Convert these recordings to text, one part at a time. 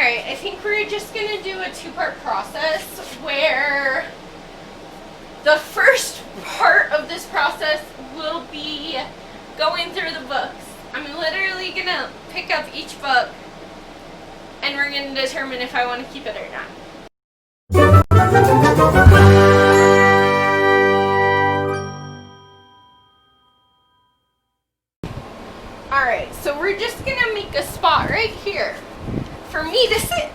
Alright, I think we're just going to do a two-part process where the first part of this process will be going through the books. I'm literally going to pick up each book and we're going to determine if I want to keep it or not. Alright, so we're just going to make a spot right here for me to sit.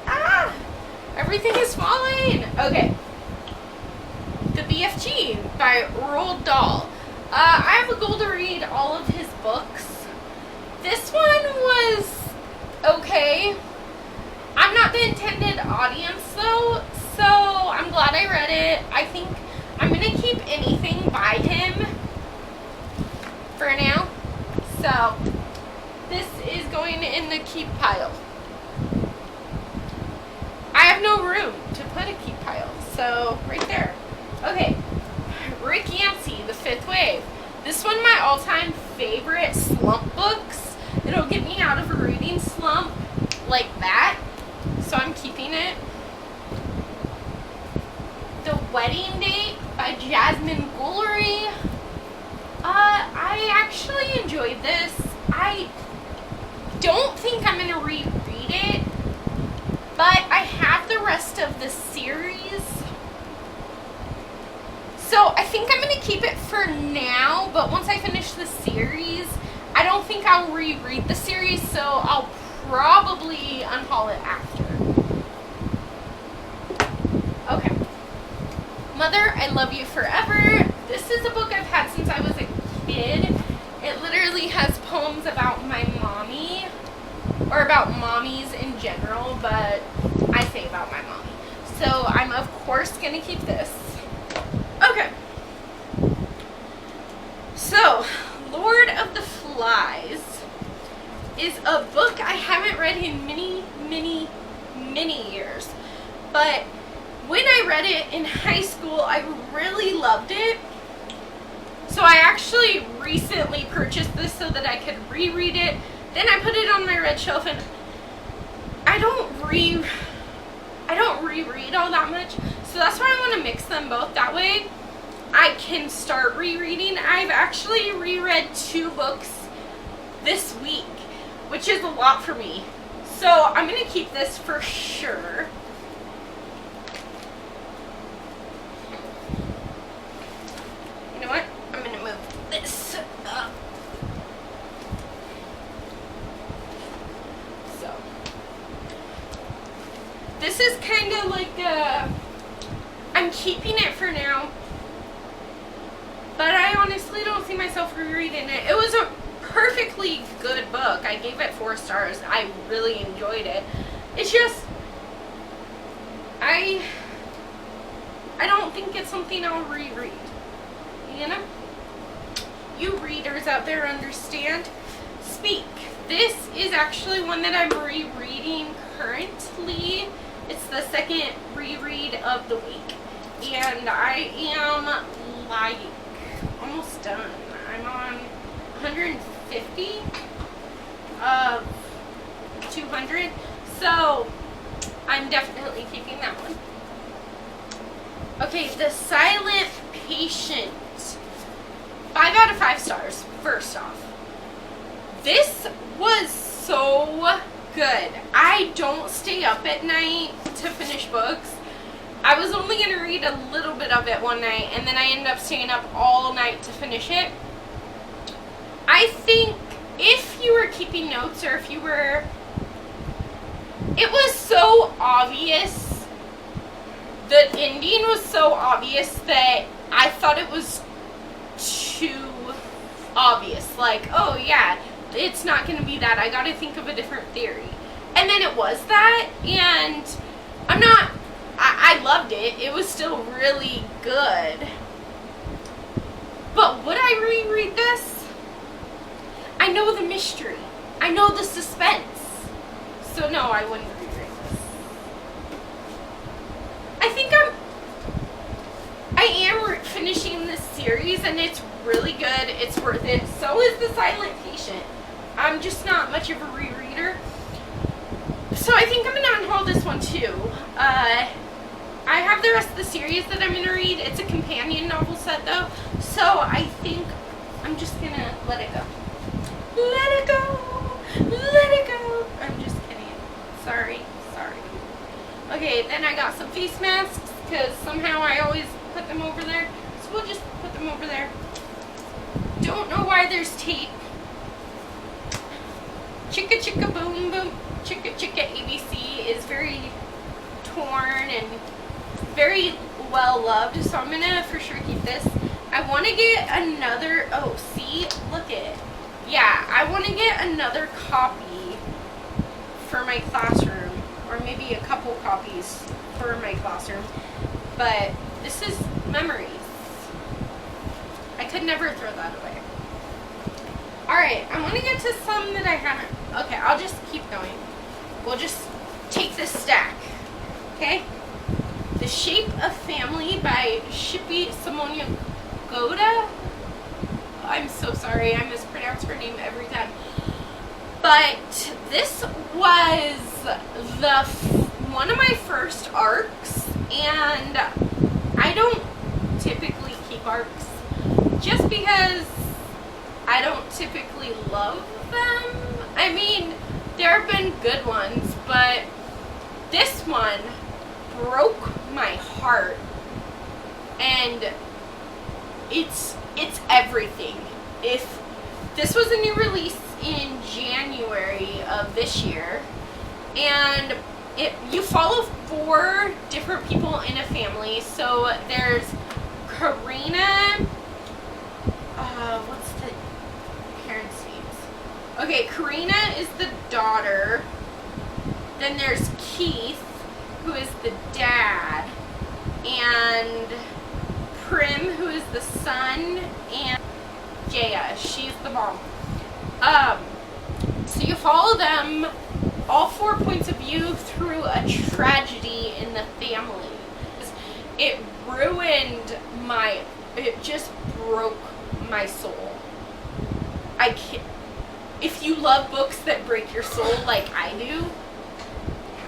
Everything is falling. Okay. The BFG by Roald Dahl. I have a goal to read all of his books. This one was okay. I'm not the intended audience though, so I'm glad I read it. I think I'm going to keep anything by him for now. So, this is going in the keep pile. I have no room to put a keep pile, so right there. Okay, Rick Yancey, The Fifth Wave. This one my all-time favorite slump books. It'll get me out of a reading slump like that, so I'm keeping it. The Wedding Date by Jasmine Woolery. I actually enjoyed this. I don't think I'm going to reread it, but I have the rest of the series. So I think I'm going to keep it for now, but once I finish the series, I don't think I'll reread the series, so I'll probably unhaul it after. Okay. Mother, I Love You Forever. This is a book I've had since I was a kid. It literally has poems about my mommy, or about mommies in general, but I say about my mommy. So I'm of course going to keep this. Okay. So, Lord of the Flies is a book I haven't read in many years. But when I read it in high school, I really loved it. So I actually recently purchased this so that I could reread it. Then I put it on my red shelf, and I don't reread all that much. So that's why I want to mix them both. That way I can start rereading. I've actually reread 2 books this week, which is a lot for me. So I'm going to keep this for sure. You know what? I'm going to move this up. So this is kind of like I'm keeping it for now, but I honestly don't see myself rereading it. It was a perfectly good book. I gave it 4 stars. I really enjoyed it. It's just I don't think it's something I'll reread. You know? You readers out there understand. Speak. This is actually one that I'm rereading currently. It's the second reread of the week. And I am like almost done. I'm on 150 of 200. So I'm definitely keeping that one. Okay, The Silent Patient. 5 out of 5 stars, first off. This was so good. I don't stay up at night to finish books. I was only going to read a little bit of it one night, and then I ended up staying up all night to finish it. I think if you were keeping notes, or if you were... It was so obvious. The ending was so obvious that I thought it was too obvious. Like, oh yeah, it's not going to be that. I got to think of a different theory. And then it was that, and I loved it. It was still really good. But would I reread this? I know the mystery. I know the suspense. So no, I wouldn't reread this. I am finishing this series, and it's really good. It's worth it. So is The Silent Patient. I'm just not much of a rereader. So I think I'm going to unhaul Unhaul this one too. I have the rest of the series that I'm going to read. It's a companion novel set though, so I think I'm just going to let it go. Let it go! Let it go! I'm just kidding. Sorry. Okay, then I got some face masks, because somehow I always put them over there. So we'll just put them over there. Don't know why there's tape. Chicka Chicka Boom Boom. Chicka Chicka ABC is very torn and very well loved, so I'm going to for sure keep this. I want to get another, oh, see? Look at it. Yeah, I want to get another copy for my classroom. Or maybe a couple copies for my classroom. But this is memories. I could never throw that away. Alright, I want to get to some that I haven't. Okay, I'll just keep going. We'll just take this stack. Okay? The Shape of Family by Shippy Simonia Goda. I'm so sorry, I mispronounce her name every time. But this was one of my first arcs, and I don't typically keep arcs just because I don't typically love them. I mean, there have been good ones, but this one broke my heart, and it's everything. If this was a new release in January of this year, and you follow 4 different people in a family. So there's Karina, what's the parents' names? Okay, Karina is the daughter, then there's Keith, who is the dad, and Prim, who is the son, and Jaya, she's the mom. So you follow them, all 4 points of view, through a tragedy in the family. It ruined it just broke my soul. I can't, if you love books that break your soul like I do,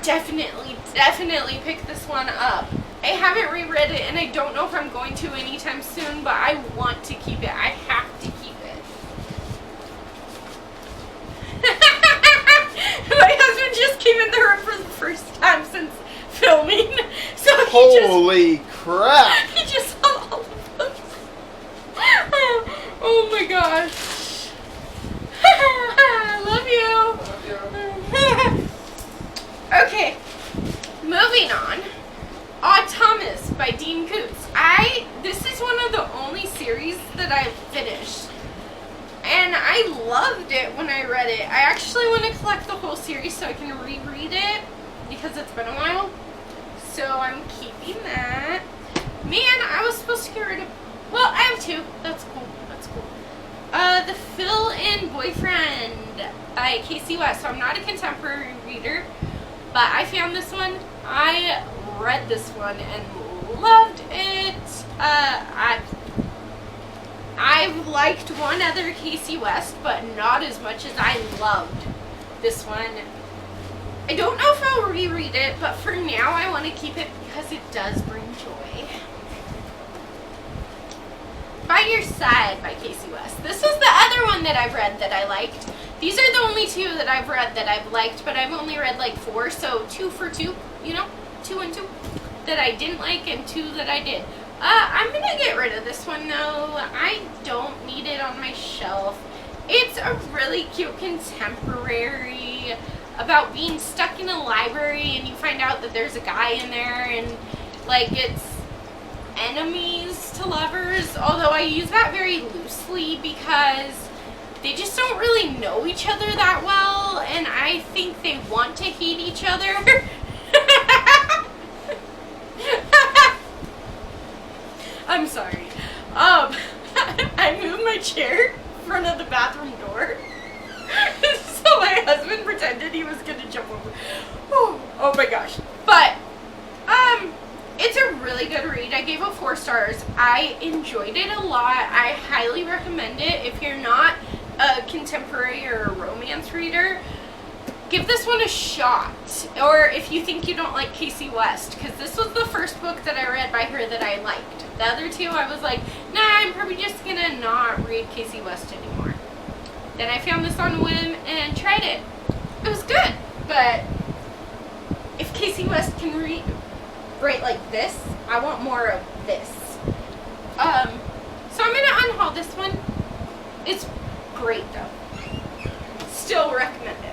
definitely pick this one up. I haven't reread it, and I don't know if I'm going to anytime soon, but I want to keep it. I have to keep it. My husband just came in the room for the first time since filming, so holy crap! He just saw all of those. Oh my gosh! Love you. Okay, moving on. Thomas by Dean Koontz. This is one of the only series that I finished. And I loved it when I read it. I actually want to collect the whole series so I can reread it, because it's been a while. So I'm keeping that. Man, I was supposed to get rid of... Well, I have 2. That's cool. The Fill-In Boyfriend by Casey West. So I'm not a contemporary reader, but I found this one. I read this one and loved it. I've liked one other Casey West, but not as much as I loved this one. I don't know if I'll reread it, but for now I want to keep it because it does bring joy. By Your Side by Casey West. This was the other one that I've read that I liked. These are the only 2 that I've read that I've liked, but I've only read like 4, so 2 for 2, you know? 2 and 2 that I didn't like and 2 that I did. I'm going to get rid of this one though. I don't need it on my shelf. It's a really cute contemporary about being stuck in a library and you find out that there's a guy in there, and like it's enemies to lovers. Although I use that very loosely because they just don't really know each other that well, and I think they want to hate each other. I'm sorry. I moved my chair in front of the bathroom door. So my husband pretended he was gonna jump over. Oh my gosh. But, it's a really good read. I gave it 4 stars. I enjoyed it a lot. I highly recommend it if you're not a contemporary or a romance reader. give this one a shot. Or if you think you don't like Casey West, because this was the first book that I read by her that I liked. The other two, I was like, nah, I'm probably just gonna not read Casey West anymore. Then I found this on a whim and tried it. It was good, but if Casey West can write like this, I want more of this. So I'm gonna unhaul this one. It's great though. Still recommend it.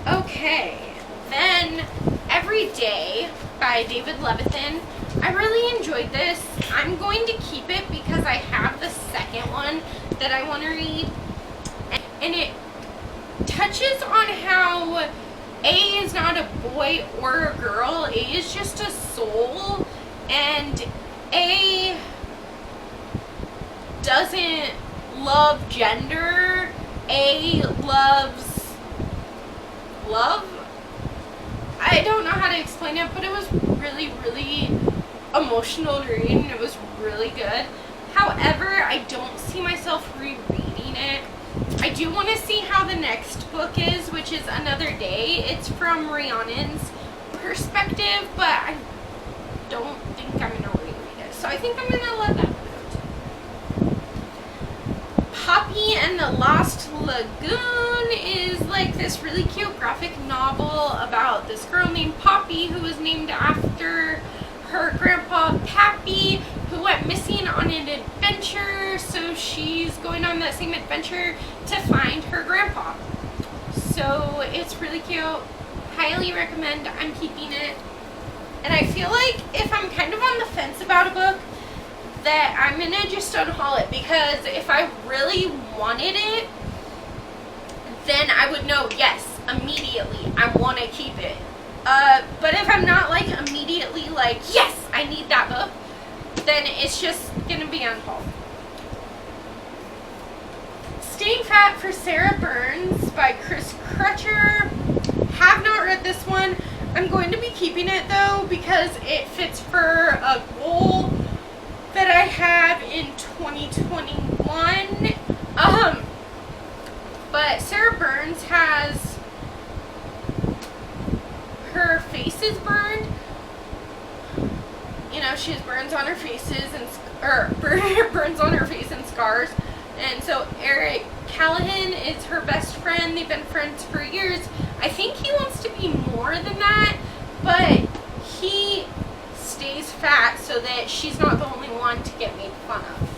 Okay, then Every Day by David Levithan. I really enjoyed this. I'm going to keep it because I have the second one that I want to read. And it touches on how A is not a boy or a girl. A is just a soul. And A doesn't love gender. A loves love. I don't know how to explain it, but it was really, really emotional to read, and it was really good. However, I don't see myself rereading it. I do want to see how the next book is, which is Another Day. It's from Rhiannon's perspective, but I don't think I'm going to reread it. So I think I'm going to let that go. Poppy and the Lost Lagoon is like this really cute graphic novel about this girl named Poppy who was named after her grandpa Pappy, who went missing on an adventure, so she's going on that same adventure to find her grandpa. So it's really cute. Highly recommend. I'm keeping it. And I feel like if I'm kind of on the fence about a book, that I'm gonna just unhaul it, because if I really wanted it, then I would know, yes, immediately, I want to keep it. But if I'm not like immediately like, yes, I need that book, then it's just gonna be unhauled. Staying Fat for Sarah Burns by Chris Crutcher. Have not read this one. I'm going to be keeping it though, because it fits for a goal that I have in 2021. But Sarah Burns has her face is burned. You know, she has burns on her faces burns on her face and scars. And so Eric Callahan is her best friend. They've been friends for years. I think he wants to be more than that, but he stays fat so that she's not the only one to get made fun of.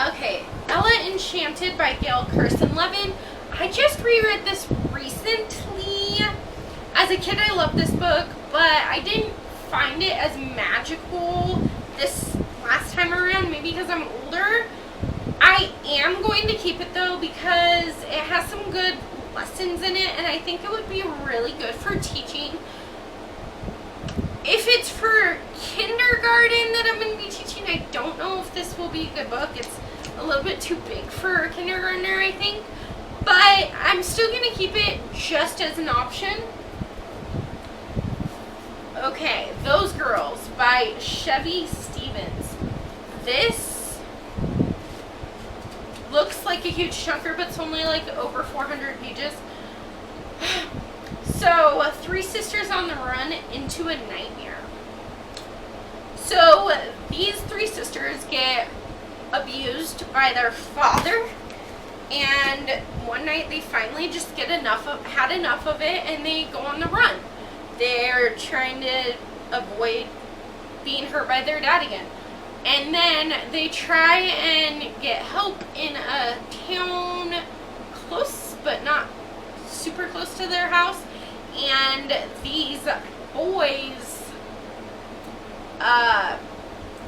Okay, Ella Enchanted by Gail Carson Levin. I just reread this recently. As a kid, I loved this book, but I didn't find it as magical this last time around, maybe because I'm older. I am going to keep it though, because it has some good lessons in it, and I think it would be really good for teaching. If it's for kindergarten that I'm going to be teaching, I don't know if this will be a good book. It's a little bit too big for a kindergartner, I think. But I'm still going to keep it just as an option. Okay, Those Girls by Chevy Stevens. This looks like a huge chunker, but it's only like over 400 pages. So, three sisters on the run into a nightmare. So, these three sisters get abused by their father, and one night they finally just had enough of it, and they go on the run. They're trying to avoid being hurt by their dad again. And then they try and get help in a town close, but not super close to their house. And these boys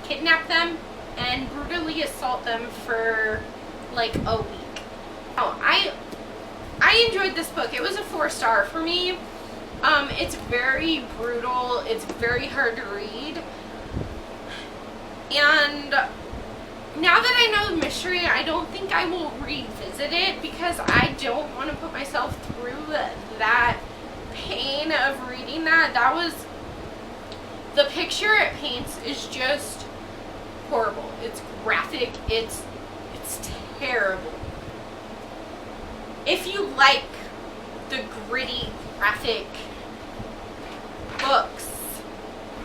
kidnap them and brutally assault them for like a week. Oh, I enjoyed this book. It was a 4-star for me. It's very brutal. It's very hard to read. And now that I know the mystery, I don't think I will revisit it, because I don't want to put myself through that pain of reading that. That was, the picture it paints is just horrible. It's graphic. It's terrible. if you like the gritty, graphic books,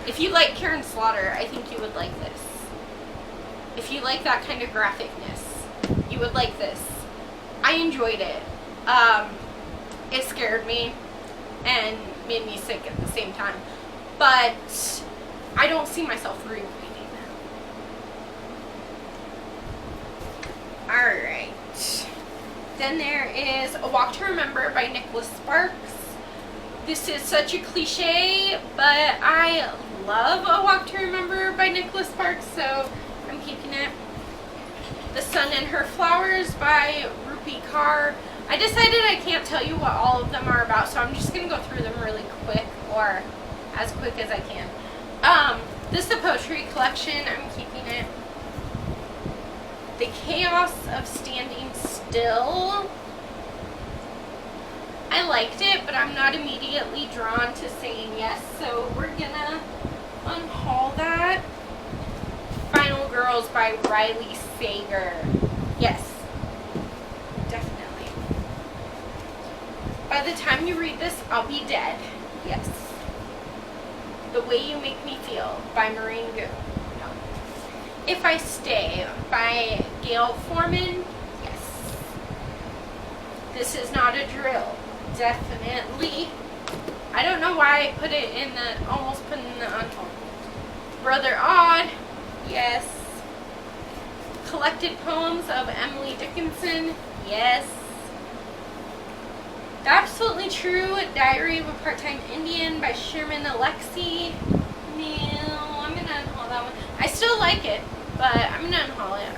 if you like Karen Slaughter, I think you would like this. If you like that kind of graphicness, you would like this. I enjoyed it. It scared me and made me sick at the same time. But I don't see myself rereading it. Alright. Then there is A Walk to Remember by Nicholas Sparks. This is such a cliche, but I love A Walk to Remember by Nicholas Sparks, so I'm keeping it. The Sun and Her Flowers by Rupi Kaur. I decided I can't tell you what all of them are about, so I'm just going to go through them really quick, or as quick as I can. This is a poetry collection. I'm keeping it. The Chaos of Standing Still. I liked it, but I'm not immediately drawn to saying yes, so we're gonna unhaul that. Final Girls by Riley Sager. Yes, definitely. By the time you read this, I'll be dead. Yes. The Way You Make Me Feel by Maureen Gu. No. If I Stay by Gail Foreman. Yes. This Is Not a Drill. Definitely. I don't know why I put it in the, almost put it in the unhaul. Brother Odd. Yes. Collected Poems of Emily Dickinson. Yes. The Absolutely True Diary of a Part-Time Indian by Sherman Alexie. No, I'm going to unhaul that one. I still like it, but I'm going to unhaul it.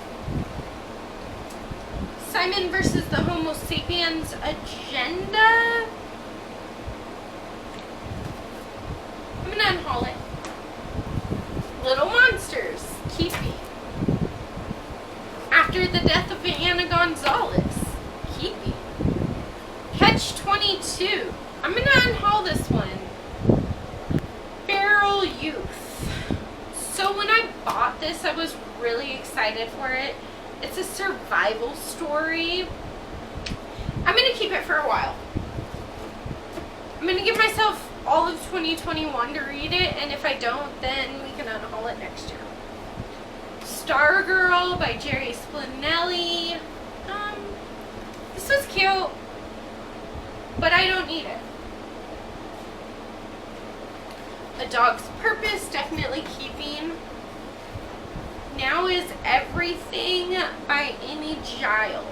Simon versus the Homo Sapiens Agenda. I'm going to unhaul it. Little Monsters. Keeping. After the Death of Anna Gonzalez. Keeping. Catch-22. I'm going to unhaul this one. Feral Youth. So when I bought this, I was really excited for it. It's a survival story. I'm going to keep it for a while. I'm going to give myself all of 2021 to read it, and if I don't, then we can unhaul it next year. Stargirl by Jerry Spinelli. This was cute, but I don't need it. A Dog's Purpose, definitely keeping. Now Is Everything by Amy Giles.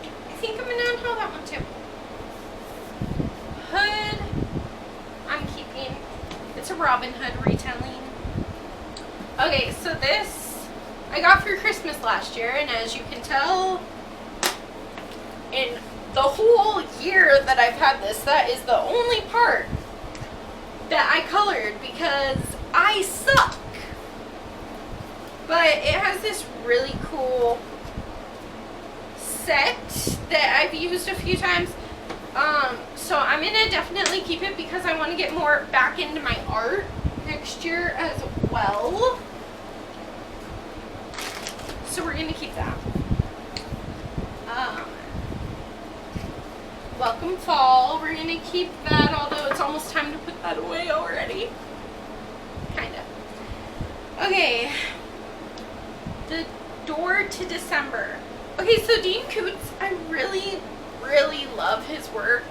I think I'm going to unhaul that one too. Hood, I'm keeping. It's a Robin Hood retelling. Okay, so this I got for Christmas last year, and as you can tell, in the whole year that I've had this, that is the only part that I colored because I suck. But it has this really cool set that I've used a few times. So I'm going to definitely keep it because I want to get more back into my art next year as well. So we're going to keep that. Welcome Fall. We're going to keep that, although it's almost time to put that away already. Kind of. Okay. The Door to December. Okay, so Dean Koontz, I really, really love his work.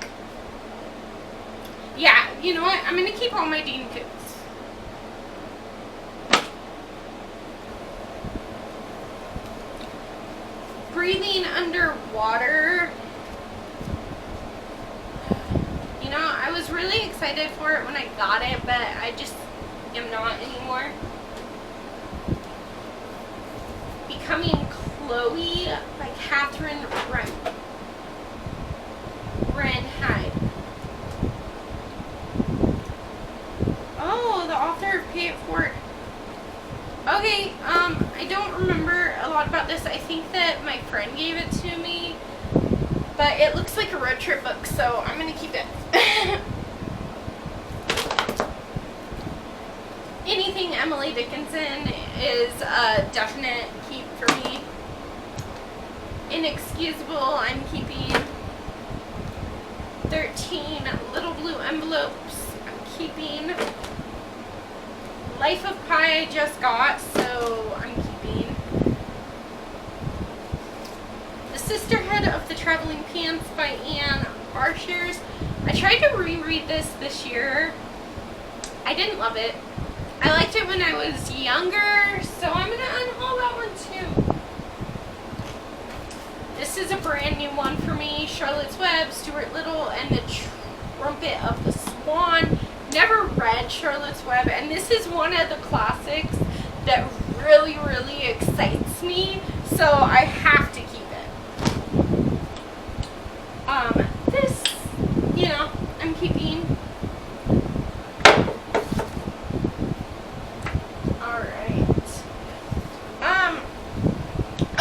Yeah, you know what? I'm going to keep all my Dean Koontz. Breathing Underwater. You know, I was really excited for it when I got it, but I just am not anymore. Becoming Chloe by Catherine Renheim. Oh, the author of Pay It Forward. Okay, I don't remember a lot about this. I think that my friend gave it to me, but it looks like a road trip book, so I'm gonna keep it. Anything Emily Dickinson is a definite keep for me. Inexcusable, I'm keeping. 13 little blue envelopes, I'm keeping. Life of Pi I just got, so I'm keeping. The Sisterhood of the Traveling Pants by Anne Archers. I tried to reread this year. I didn't love it. I liked it when I was younger, so I'm going to unhaul that one too. This is a brand new one for me. Charlotte's Web, Stuart Little, and the Trumpet of the Swan. Never read Charlotte's Web, and this is one of the classics that really, really excites me, so I have to keep it. This, you know, I'm keeping.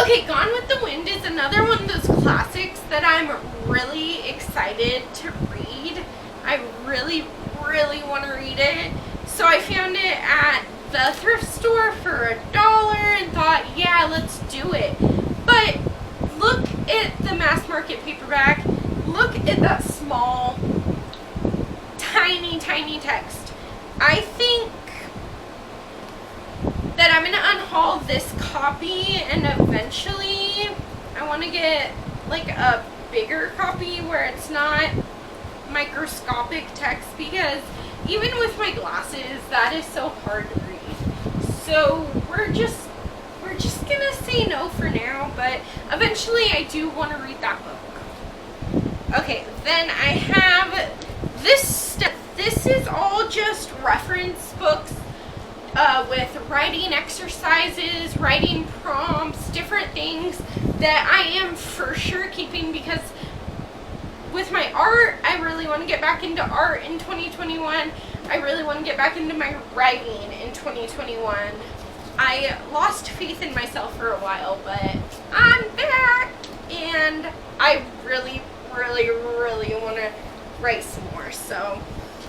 Okay, Gone with the Wind is another one of those classics that I'm really excited to read. I really, really want to read it. So I found it at the thrift store for $1 and thought, yeah, let's do it. But look at the mass market paperback. Look at that small, tiny, tiny text. I think that I'm going to unhaul this copy, and eventually I want to get like a bigger copy where it's not microscopic text, because even with my glasses that is so hard to read. So we're just gonna say no for now, but eventually I do want to read that book. Okay, then I have this stuff. This is all just reference books with writing exercises, writing prompts, different things that I am for sure keeping, because with my art, I really want to get back into art in 2021. I really want to get back into my writing in 2021. I lost faith in myself for a while, but I'm back, and I really, really, really want to write some more. So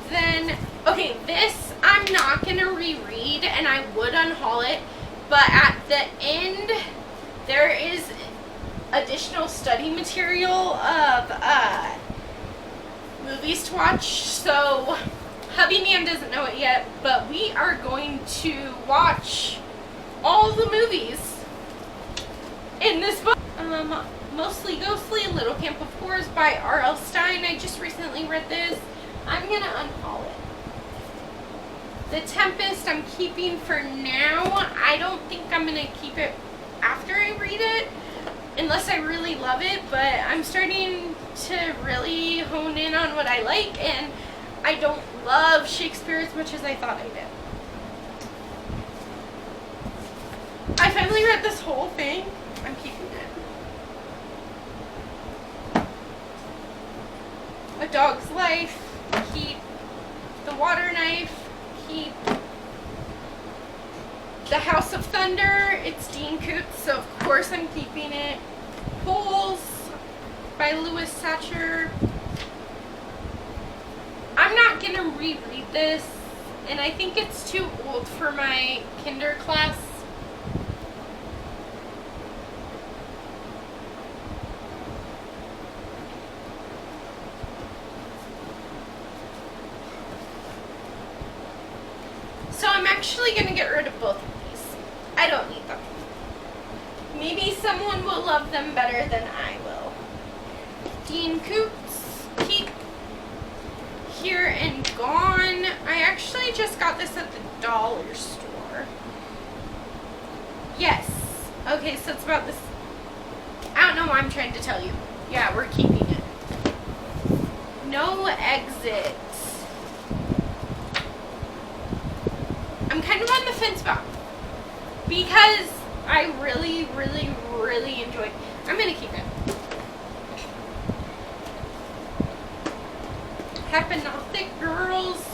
then, okay, this I'm not going to reread, and I would unhaul it, but at the end, there is additional study material of movies to watch. So hubby man doesn't know it yet, but we are going to watch all the movies in this book. Mostly Ghostly, Little Camp of Horrors by R.L. Stine. I just recently read this. I'm going to unhaul it. The Tempest I'm keeping for now. I don't think I'm going to keep it after I read it, unless I really love it, but I'm starting to really hone in on what I like, and I don't love Shakespeare as much as I thought I did. I finally read this whole thing. I'm keeping it. A Dog's Life, keep. The Water Knife, keep. The House of Thunder, it's Dean Koontz, so of course I'm keeping it. Holes by Louis Satcher. I'm not going to reread this, and I think it's too old for my kinder class. So I'm actually going to get rid of both of these. I don't need them. Maybe someone will love them better than I will. Dean Koontz, keep. Here and Gone. I actually just got this at the dollar store. Yes. Okay, so it's about this. I don't know what I'm trying to tell you. Yeah, we're keeping it. No Exit. I'm kind of on the fence about, because I really, really, really enjoyed. I'm going to keep it. Hypnothic Girls.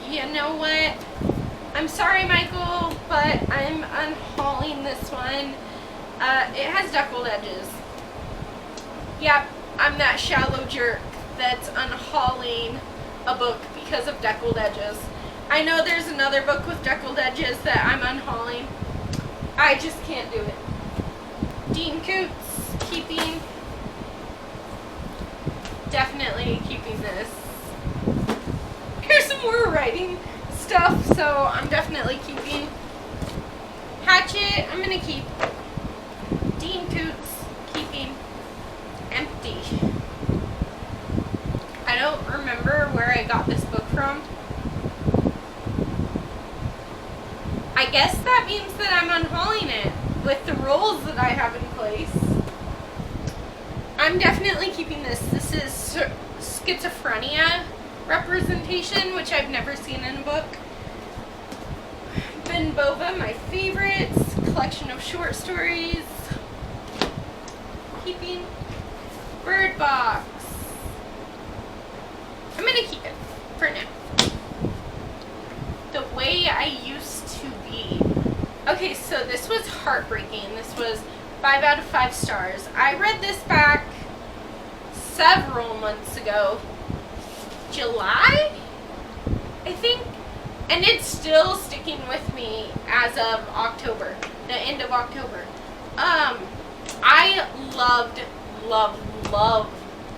You know what? I'm sorry, Michael, but I'm unhauling this one. It has deckled edges. Yep, I'm that shallow jerk that's unhauling a book because of deckled edges. I know there's another book with deckled edges that I'm unhauling. I just can't do it. Dean Coots, keeping. Definitely keeping this. Here's some more writing stuff, so I'm definitely keeping. Hatchet, I'm gonna keep. Dean Coots, keeping. Empty. I don't remember where I got this book from. I guess that means that I'm unhauling it with the rules that I have in place. I'm definitely keeping this. This is schizophrenia representation, which I've never seen in a book. Ben Bova, my favorites. Collection of short stories. Keeping. Bird Box. I'm gonna keep it for now. The Way I Used to Be. Okay, so this was heartbreaking. This was 5 out of 5 stars. I read this back several months ago. July, I think. And it's still sticking with me as of October. The end of October. I loved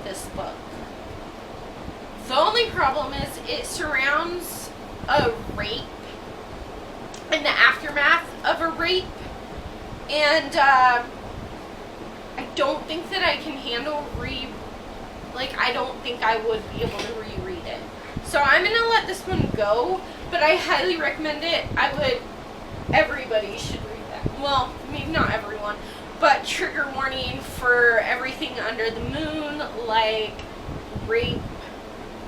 this book. The only problem is it surrounds a rape and the aftermath of a rape, and I don't think that I can handle I don't think I would be able to reread it. So I'm gonna let this one go, but I highly recommend it. Everybody should read that. Well, maybe not everyone, but trigger warning for everything under the moon, like rape,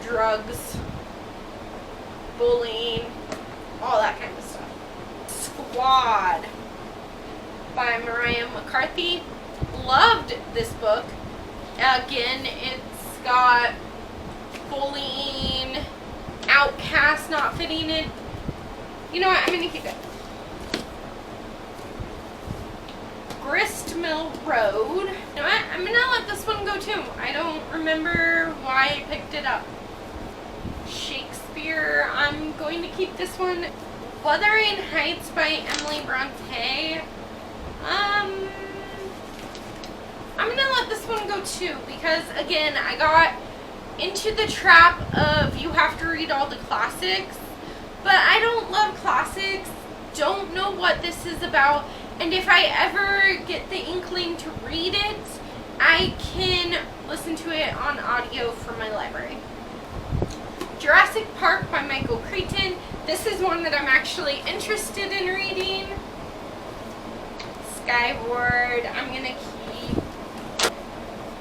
drugs, bullying, all that kind of stuff. Squad by Mariah McCarthy. Loved this book. Again, it's got bullying, outcast not fitting in. You know what? I'm going to keep it. Gristmill Road. You know what? I'm going to let this one go too. I don't remember why I picked it up. Shakespeare. I'm going to keep this one. Wuthering Heights by Emily Bronte. I'm going to let this one go too because, again, I got into the trap of you have to read all the classics, but I don't love classics, don't know what this is about, and if I ever get the inkling to read it, I can listen to it on audio from my library. Jurassic Park by Michael Creighton. This is one that I'm actually interested in reading. Skyward, I'm going to keep.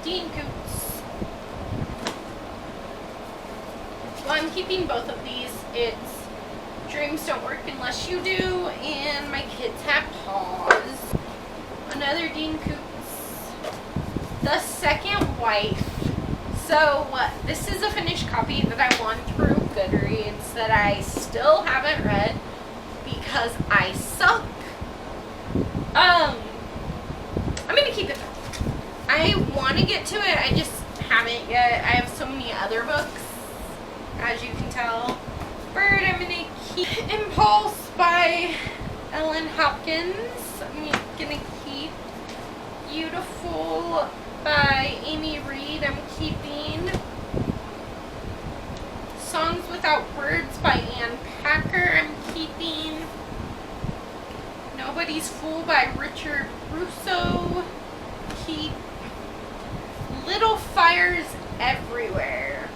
Dean Coots. Well, I'm keeping both of these. It's Dreams Don't Work Unless You Do, and My Kids Have Paws. Another Dean Coots. The Second Wife. So, this is a finished copy that I won through Goodreads that I still haven't read because I suck. I'm gonna keep it. I want to get to it, I just haven't yet. I have so many other books, as you can tell. Bird, I'm going to keep. Impulse by Ellen Hopkins. I'm going to keep. Beautiful by Amy Reed. I'm keeping. Songs Without Words by Ann Packer. I'm keeping. Nobody's Fool by Richard Russo. Keep. Little Fires Everywhere.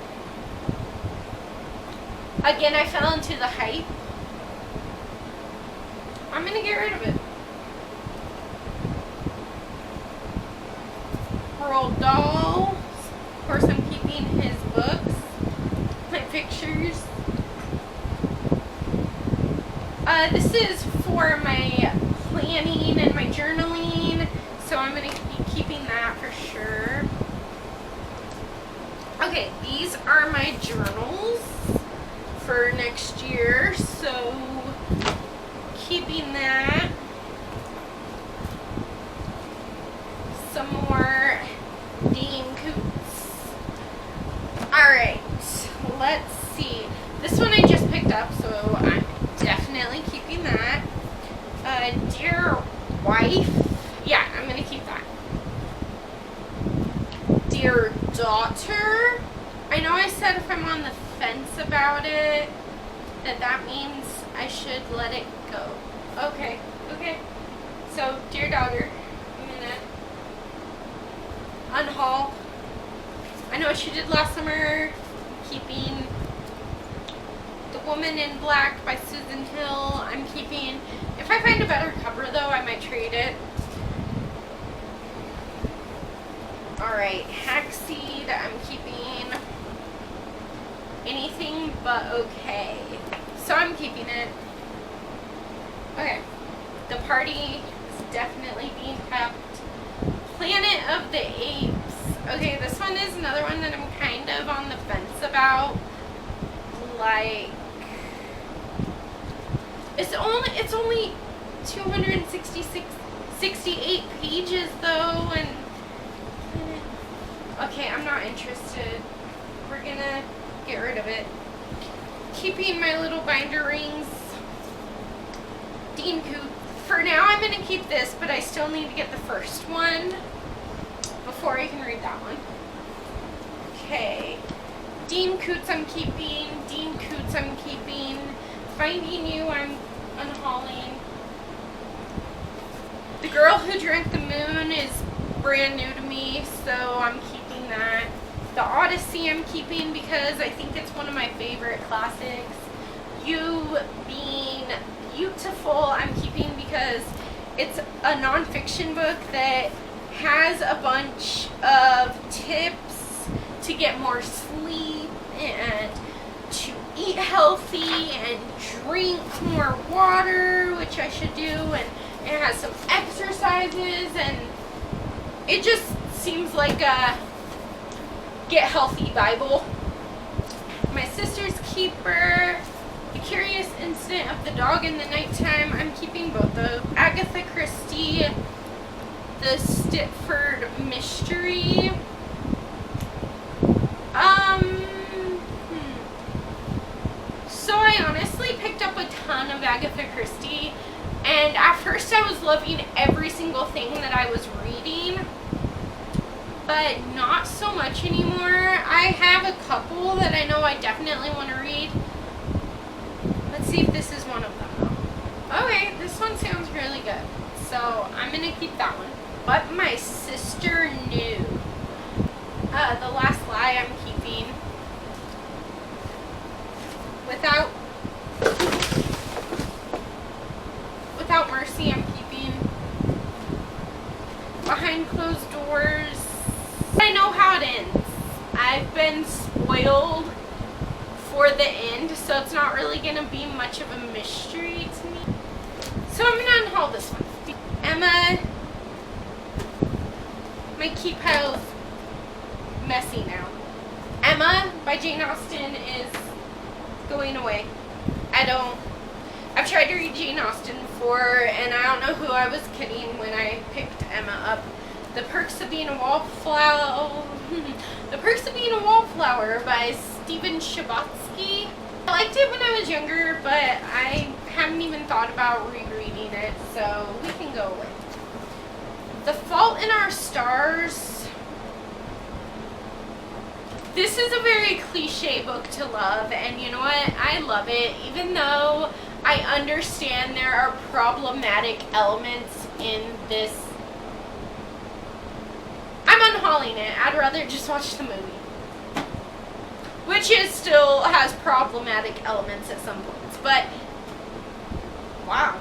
Again, I fell into the hype. I'm gonna get rid of it. Roald Dahl. Of course, I'm keeping his books. My pictures. This is for my planning and my journaling, so I'm gonna be keeping that for sure. Okay, these are my journals for next year, so keeping that. Some more Dean Coots. Alright, let's see. This one I just picked up, so I'm definitely keeping that. Dear Wife. Yeah, I'm gonna keep that. Dear daughter, I know I said if I'm on the fence about it, that means I should let it go. Okay. So, dear daughter, I'm gonna unhaul. I know what you did last summer, keeping The Woman in Black by Susan Hill. I'm keeping, if I find a better cover though, I might trade it. Alright, Hackseed, I'm keeping Anything But Okay. So I'm keeping it. Okay. The Party is definitely being kept. Planet of the Apes. Okay, this one is another one that I'm kind of on the fence about. Like, it's only 268 pages though, and okay, I'm not interested. We're gonna get rid of it. Keeping My Little Binder Rings. Dean Coote. For now, I'm gonna keep this, but I still need to get the first one before I can read that one. Okay. Dean Cootes I'm keeping. Dean Cootes I'm keeping. Finding You I'm unhauling. The Girl Who Drank the Moon is brand new to me, so I'm keeping that. The Odyssey I'm keeping because I think it's one of my favorite classics. You Being Beautiful I'm keeping because it's a nonfiction book that has a bunch of tips to get more sleep and to eat healthy and drink more water, which I should do, and it has some exercises, and it just seems like a get healthy Bible. My Sister's Keeper, The Curious Incident of the Dog in the Nighttime, I'm keeping both of. Agatha Christie, The Stitford Mystery. So I honestly picked up a ton of Agatha Christie, and at first I was loving every single thing that I was reading, but not so much anymore. I have a couple that I know I definitely want to read. Let's see if this is one of them though. Okay, this one sounds really good, so I'm gonna keep that one. What My Sister Knew. The Last Lie I'm keeping. Without Mercy I'm keeping. Behind Closed Doors. I know how it ends. I've been spoiled for the end, so it's not really gonna be much of a mystery to me. So I'm gonna unhaul this one. Emma. My key pile's messy now. Emma by Jane Austen is going away. I've tried to read Jane Austen before, and I don't know who I was kidding when I picked Emma up. The Perks of Being a Wallflower. The Perks of Being a Wallflower by Stephen Chbosky. I liked it when I was younger, but I haven't even thought about rereading it, so we can go away. The Fault in Our Stars. This is a very cliche book to love, and you know what? I love it, even though I understand there are problematic elements in this. I'm unhauling it. I'd rather just watch the movie, which is still has problematic elements at some points, but wow,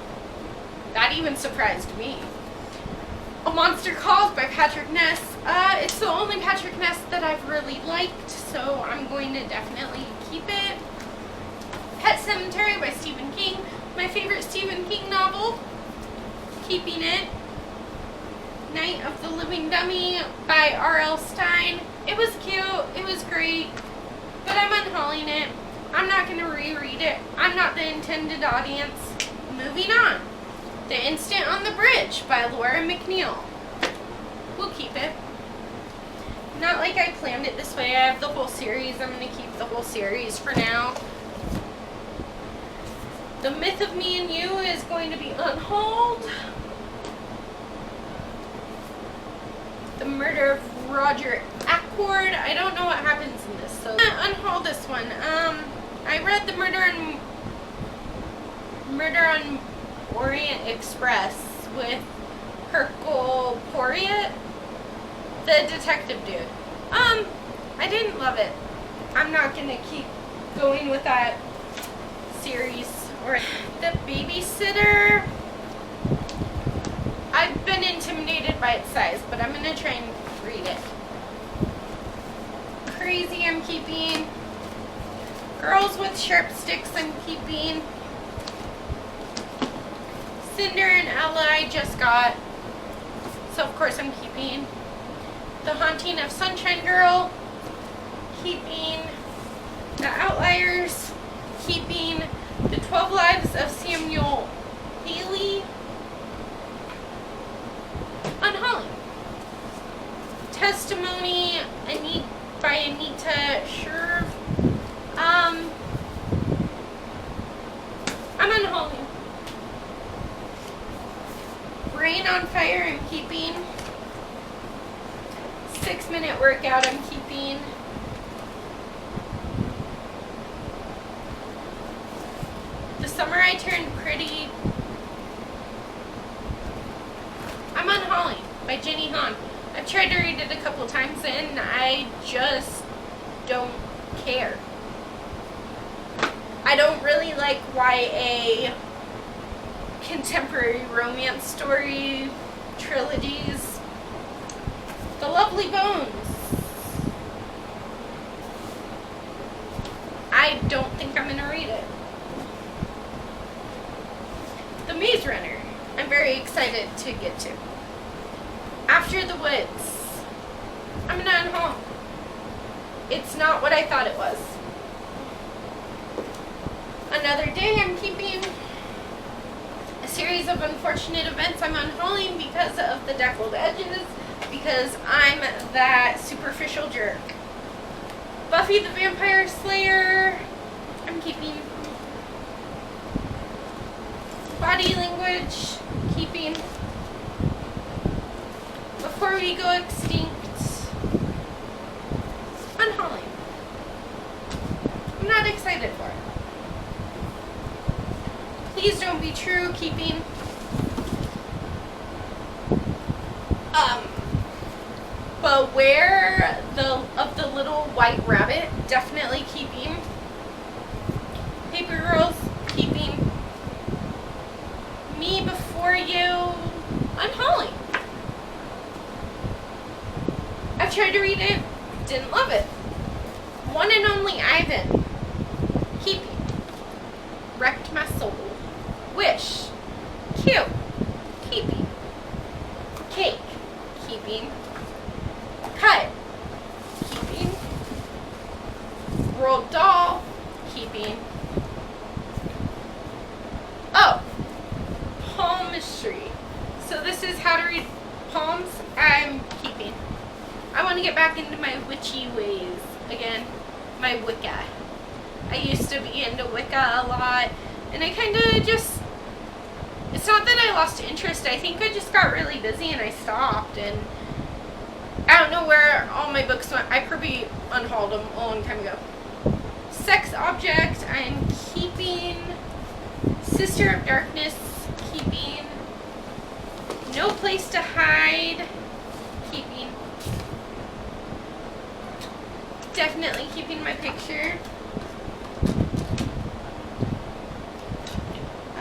that even surprised me. A Monster Calls by Patrick Ness. It's the only Patrick Ness that I've really liked, so I'm going to definitely keep it. Pet Sematary by Stephen King. My favorite Stephen King novel. Keeping it. Night of the Living Dummy by R.L. Stine. It was cute. It was great. But I'm unhauling it. I'm not going to reread it. I'm not the intended audience. Moving on. The Instant on the Bridge by Laura McNeil. We'll keep it. Not like I planned it this way. I have the whole series. I'm going to keep the whole series for now. The Myth of Me and You is going to be unhauled. The murder of Roger Ackford. I don't know what happens in this, so unhaul this one. I read the Murder on Orient Express with Hercule Poirot, the detective dude. I didn't love it. I'm not gonna keep going with that series. Or The Babysitter. I've been intimidated by its size, but I'm gonna try and read it. Crazy, I'm keeping. Girls with Sharp Sticks, I'm keeping. Cinder and Ella I just got, so of course I'm keeping. The Haunting of Sunshine Girl, keeping. The Outliers, keeping. The 12 Lives of Samuel Haley, unhauling. Testimony by Anita Sherv. I'm unhauling. Brain on Fire, I'm keeping. 6-Minute Workout, I'm keeping. The Summer I Turned Pretty, I'm unhauling, by Jenny Han. I've tried to read it a couple times and I just don't care. I don't really like YA contemporary romance story trilogies. The Lovely Bones, I don't think I'm gonna read it. The Maze Runner, I'm very excited to get to. After the Woods, I'm gonna unhaul. It's not what I thought it was. Another Day, I'm keeping. A Series of Unfortunate Events, I'm unhauling because of the deckled edges, because I'm that superficial jerk. Buffy the Vampire Slayer, I'm keeping. Body Language, keeping. Before We Go Extinct, unhauling. I'm not excited for it. Please Don't Be True, keeping. Beware of the Little White Rabbit, definitely keeping. Paper Girls, keeping. Me Before You, unhauling. I've tried to read it, didn't love it. One and Only Ivan, keeping. Wrecked My Soul, Wish, cute, keeping. Cake, keeping. Cut, keeping. Roald Dahl, keeping. Oh, palmistry. So this is how to read palms. I'm keeping. I want to get back into my witchy ways again. My Wicca. I used to be into Wicca a lot, and I kind of just, it's not that I lost interest, I think I just got really busy and I stopped, and I don't know where all my books went. I probably unhauled them a long time ago. Sex Object, I'm keeping. Sister of Darkness, keeping. No Place to Hide, keeping. Definitely keeping my picture.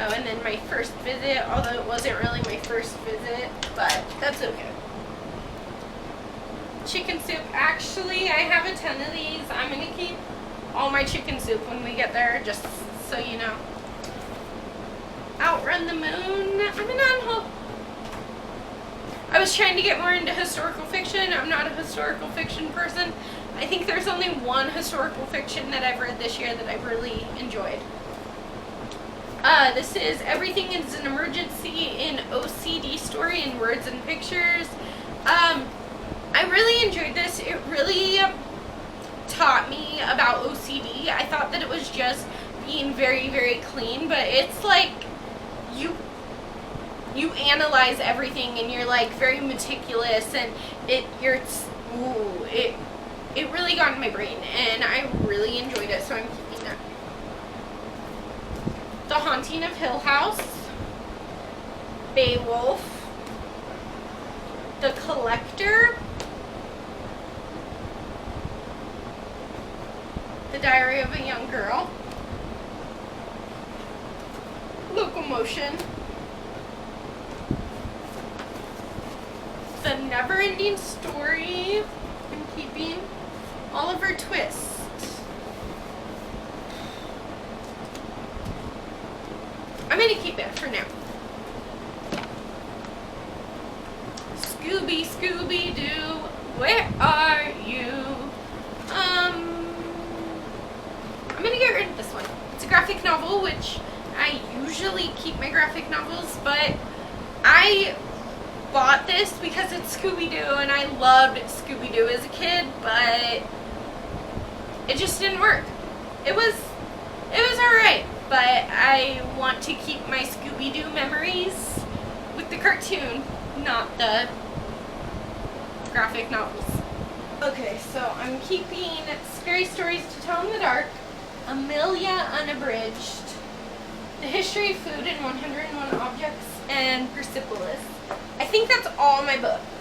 Oh, and then my first visit, although it wasn't really my first visit, but that's okay. Chicken soup. Actually, I have a ton of these. I'm going to keep all my chicken soup when we get there, just so you know. Outrun the Moon. I'm going to unhaul. I was trying to get more into historical fiction. I'm not a historical fiction person. I think there's only one historical fiction that I've read this year that I've really enjoyed. This is Everything is an Emergency in OCD Story in Words and Pictures. I really enjoyed this. It really taught me about OCD. I thought that it was just being very, very clean, but it's like you analyze everything and you're like very meticulous, and it really got in my brain, and I really enjoyed it, so I'm keeping that. The Haunting of Hill House, Beowulf, The Collector, The Diary of a Young Girl, Locomotion, The Never-Ending Story, I'm keeping, Oliver Twist, I'm gonna keep it for now. Scooby, Scooby-Doo, where are you? I'm gonna get rid of this one. It's a graphic novel, which I usually keep my graphic novels, but I bought this because it's Scooby-Doo, and I loved Scooby-Doo as a kid, but it just didn't work. It was alright, but I want to keep my Scooby-Doo memories with the cartoon, not the graphic novels. Okay, so I'm keeping Scary Stories to Tell in the Dark, Amelia Unabridged, The History of Food and 101 Objects, and Persepolis. I think that's all my books.